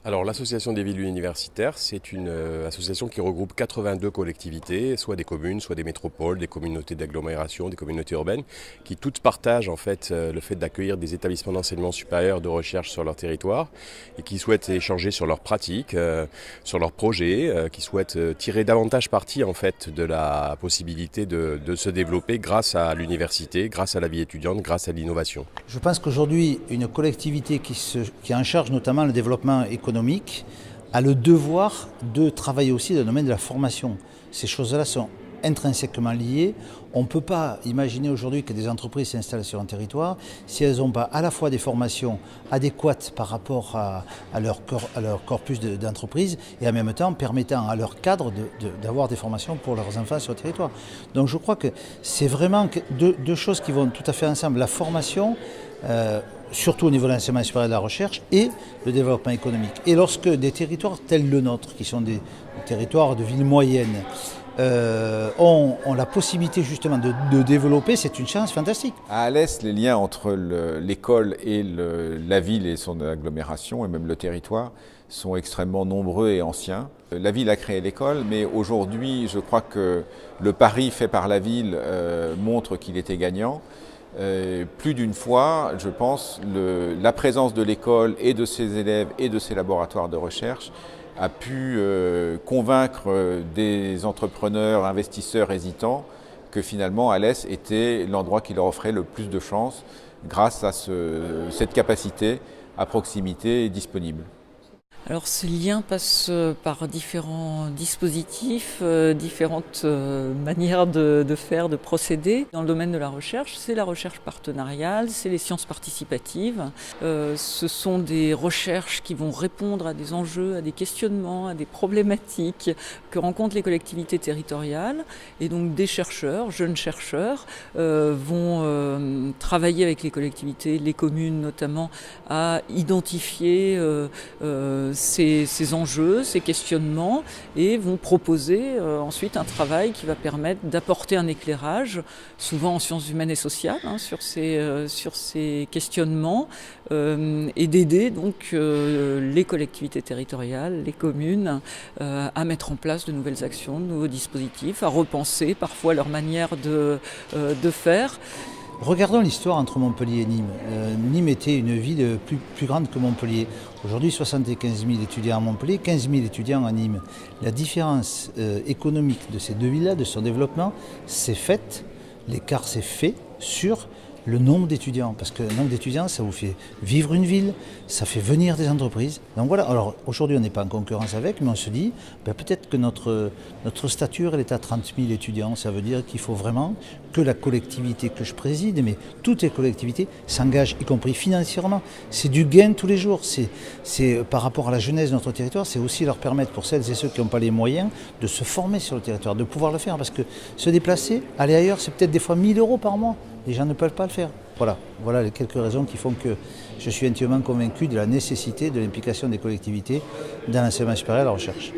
Alors l'association des villes universitaires, c'est une association qui regroupe 82 collectivités, soit des communes, soit des métropoles, des communautés d'agglomération, des communautés urbaines, qui toutes partagent en fait le fait d'accueillir des établissements d'enseignement supérieur de recherche sur leur territoire et qui souhaitent échanger sur leurs pratiques, sur leurs projets, qui souhaitent tirer davantage parti en fait de la possibilité de se développer grâce à l'université, grâce à la vie étudiante, grâce à l'innovation. Je pense qu'aujourd'hui, une collectivité qui est en charge notamment le développement économique a le devoir de travailler aussi dans le domaine de la formation. Ces choses-là sont intrinsèquement liées. On ne peut pas imaginer aujourd'hui que des entreprises s'installent sur un territoire si elles n'ont pas à la fois des formations adéquates par rapport à leur corpus d'entreprise et en même temps permettant à leur cadre d'avoir des formations pour leurs enfants sur le territoire. Donc je crois que c'est vraiment deux choses qui vont tout à fait ensemble. La formation, surtout au niveau de l'enseignement supérieur et de la recherche, et le développement économique. Et lorsque des territoires tels le nôtre, qui sont des territoires de villes moyennes, ont la possibilité justement de développer, c'est une chance fantastique. À Alès, les liens entre l'école et la ville et son agglomération, et même le territoire, sont extrêmement nombreux et anciens. La ville a créé l'école, mais aujourd'hui, je crois que le pari fait par la ville montre qu'il était gagnant. Plus d'une fois, je pense, la présence de l'école et de ses élèves et de ses laboratoires de recherche a pu convaincre des entrepreneurs, investisseurs hésitants que finalement Alès était l'endroit qui leur offrait le plus de chances grâce à cette capacité à proximité disponible. Alors ces liens passent par différents dispositifs, différentes manières de faire, de procéder. Dans le domaine de la recherche, c'est la recherche partenariale, c'est les sciences participatives. Ce sont des recherches qui vont répondre à des enjeux, à des questionnements, à des problématiques que rencontrent les collectivités territoriales. Et donc des chercheurs, jeunes chercheurs, vont travailler avec les collectivités, les communes notamment, à identifier ces enjeux, ces questionnements et vont proposer ensuite un travail qui va permettre d'apporter un éclairage, souvent en sciences humaines et sociales, sur ces questionnements et d'aider donc les collectivités territoriales, les communes à mettre en place de nouvelles actions, de nouveaux dispositifs, à repenser parfois leur manière de faire. Regardons l'histoire entre Montpellier et Nîmes. Nîmes était une ville plus grande que Montpellier. Aujourd'hui, 75 000 étudiants à Montpellier, 15 000 étudiants à Nîmes. La différence économique de ces deux villes-là, de son développement, c'est fait, l'écart s'est fait sur le nombre d'étudiants. Parce que le nombre d'étudiants, ça vous fait vivre une ville, ça fait venir des entreprises. Donc voilà, alors aujourd'hui on n'est pas en concurrence avec, mais on se dit, peut-être que notre stature elle est à 30 000 étudiants. Ça veut dire qu'il faut vraiment que la collectivité que je préside, mais toutes les collectivités s'engagent, y compris financièrement. C'est du gain tous les jours. C'est par rapport à la jeunesse de notre territoire, c'est aussi leur permettre, pour celles et ceux qui n'ont pas les moyens, de se former sur le territoire, de pouvoir le faire. Parce que se déplacer, aller ailleurs, c'est peut-être des fois 1 000 € par mois. Les gens ne peuvent pas le faire. Voilà les quelques raisons qui font que je suis intimement convaincu de la nécessité de l'implication des collectivités dans l'enseignement supérieur et la recherche.